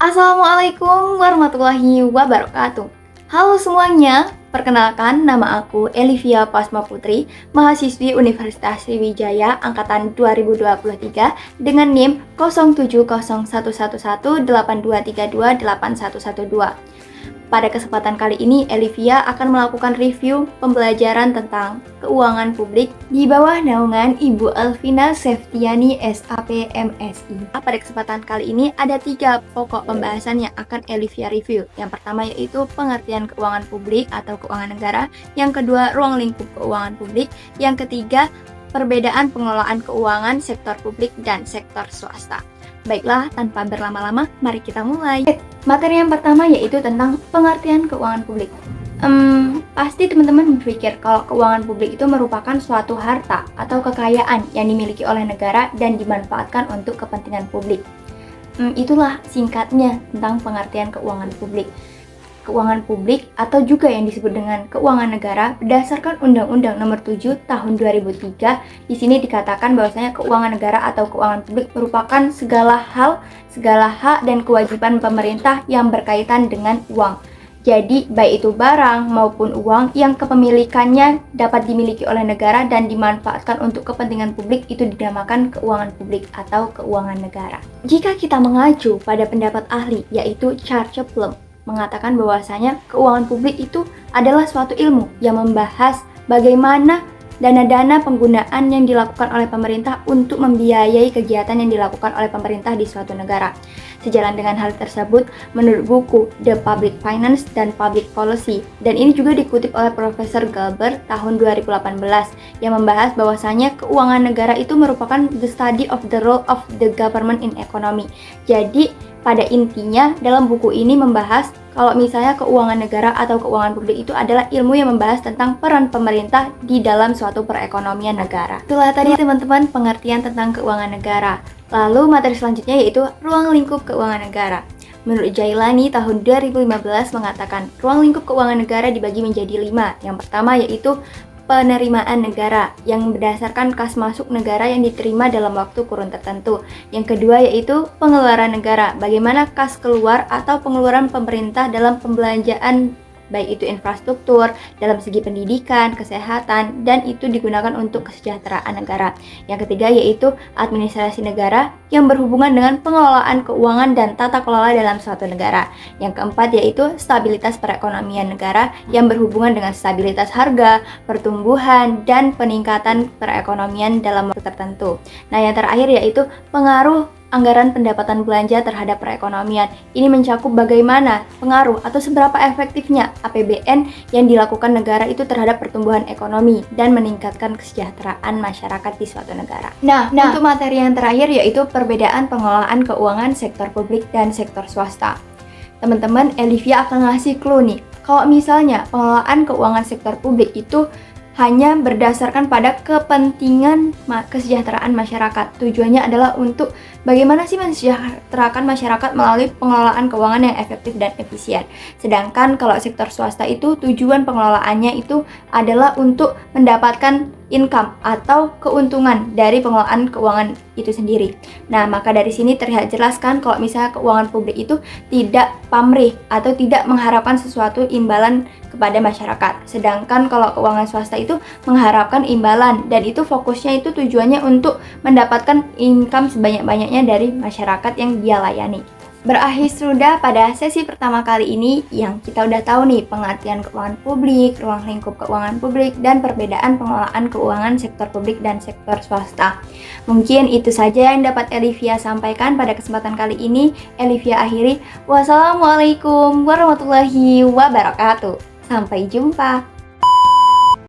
Assalamualaikum warahmatullahi wabarakatuh. Halo semuanya, perkenalkan nama aku Elivia Pasma Putri, mahasiswi Universitas Sriwijaya angkatan 2023 dengan NIM 07011182328112. Pada kesempatan kali ini, Elivia akan melakukan review pembelajaran tentang keuangan publik di bawah naungan Ibu Alvina Septiani SAP MSI. Pada kesempatan kali ini ada 3 pokok pembahasan yang akan Elivia review. Yang pertama yaitu pengertian keuangan publik atau keuangan negara, yang kedua ruang lingkup keuangan publik, yang ketiga perbedaan pengelolaan keuangan sektor publik dan sektor swasta. Baiklah, tanpa berlama-lama, mari kita mulai. Materi yang pertama yaitu tentang pengertian keuangan publik. Pasti teman-teman berpikir kalau keuangan publik itu merupakan suatu harta atau kekayaan yang dimiliki oleh negara dan dimanfaatkan untuk kepentingan publik. Itulah singkatnya tentang pengertian keuangan publik. Keuangan publik atau juga yang disebut dengan keuangan negara berdasarkan Undang-Undang Nomor 7 Tahun 2003. Di sini dikatakan bahwasanya keuangan negara atau keuangan publik merupakan segala hak dan kewajiban pemerintah yang berkaitan dengan uang. Jadi baik itu barang maupun uang yang kepemilikannya dapat dimiliki oleh negara dan dimanfaatkan untuk kepentingan publik itu dinamakan keuangan publik atau keuangan negara. Jika kita mengacu pada pendapat ahli yaitu Charles Chaplin, mengatakan bahwasanya keuangan publik itu adalah suatu ilmu yang membahas bagaimana dana-dana penggunaan yang dilakukan oleh pemerintah untuk membiayai kegiatan yang dilakukan oleh pemerintah di suatu negara. Sejalan dengan hal tersebut, menurut buku The Public Finance dan Public Policy, dan ini juga dikutip oleh Profesor Galber tahun 2018, yang membahas bahwasanya keuangan negara itu merupakan the study of the role of the government in economy. Jadi, pada intinya, dalam buku ini membahas kalau misalnya keuangan negara atau keuangan publik itu adalah ilmu yang membahas tentang peran pemerintah di dalam suatu perekonomian negara. Itulah tadi teman-teman pengertian tentang keuangan negara. Lalu materi selanjutnya yaitu ruang lingkup keuangan negara. Menurut Jailani tahun 2015 mengatakan ruang lingkup keuangan negara dibagi menjadi 5. Yang pertama yaitu penerimaan negara yang berdasarkan kas masuk negara yang diterima dalam waktu kurun tertentu. Yang kedua yaitu pengeluaran negara, bagaimana kas keluar atau pengeluaran pemerintah dalam pembelanjaan baik itu infrastruktur, dalam segi pendidikan, kesehatan, dan itu digunakan untuk kesejahteraan negara. Yang ketiga yaitu administrasi negara yang berhubungan dengan pengelolaan keuangan dan tata kelola dalam suatu negara. Yang keempat yaitu stabilitas perekonomian negara yang berhubungan dengan stabilitas harga, pertumbuhan, dan peningkatan perekonomian dalam waktu tertentu. Nah, yang terakhir yaitu pengaruh anggaran pendapatan belanja terhadap perekonomian. Ini mencakup bagaimana pengaruh atau seberapa efektifnya APBN yang dilakukan negara itu terhadap pertumbuhan ekonomi dan meningkatkan kesejahteraan masyarakat di suatu negara. Nah, untuk materi yang terakhir yaitu perbedaan pengelolaan keuangan sektor publik dan sektor swasta. Teman-teman, Elivia akan ngasih clue nih. Kalau misalnya pengelolaan keuangan sektor publik itu hanya berdasarkan pada kepentingan kesejahteraan masyarakat. Tujuannya adalah untuk bagaimana sih mensejahterakan masyarakat melalui pengelolaan keuangan yang efektif dan efisien. Sedangkan kalau sektor swasta itu tujuan pengelolaannya itu adalah untuk mendapatkan income atau keuntungan dari pengelolaan keuangan itu sendiri. Nah, maka dari sini terlihat jelas kan kalau misalnya keuangan publik itu tidak pamrih atau tidak mengharapkan sesuatu imbalan kepada masyarakat. Sedangkan kalau keuangan swasta itu mengharapkan imbalan dan itu fokusnya itu tujuannya untuk mendapatkan income sebanyak-banyaknya dari masyarakat yang dia layani. Berakhir sudah pada sesi pertama kali ini yang kita udah tahu nih pengertian keuangan publik, ruang lingkup keuangan publik, dan perbedaan pengelolaan keuangan sektor publik dan sektor swasta. Mungkin itu saja yang dapat Elivia sampaikan pada kesempatan kali ini. Elivia akhiri. Wassalamualaikum warahmatullahi wabarakatuh. Sampai jumpa.